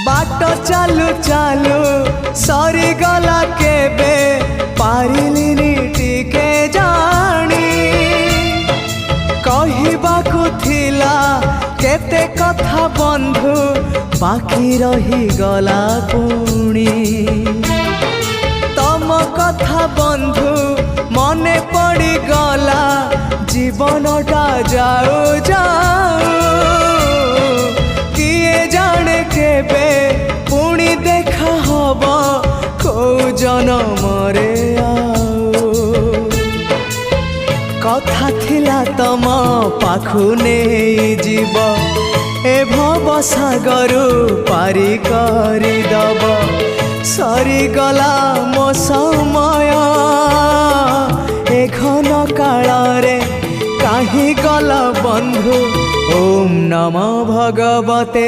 बाट चालू चालू सरीगला केबे पारिलिनी टिके जानी कहिबाकु थिला केते कथा बंधु बाकी रही गला पुणी तम कथा बंधु मने पड़ी गला जीवनटा जाऊ जाऊ किए जाने केबे पुणी देखा हब को जनमरे आऊ कथा थिला तम पाखु नहीं जीव ए भव सागरु पारी करी दब सरीगला मो समय ए घन काल रे काहे गल बंधु ओम नमो भगवते।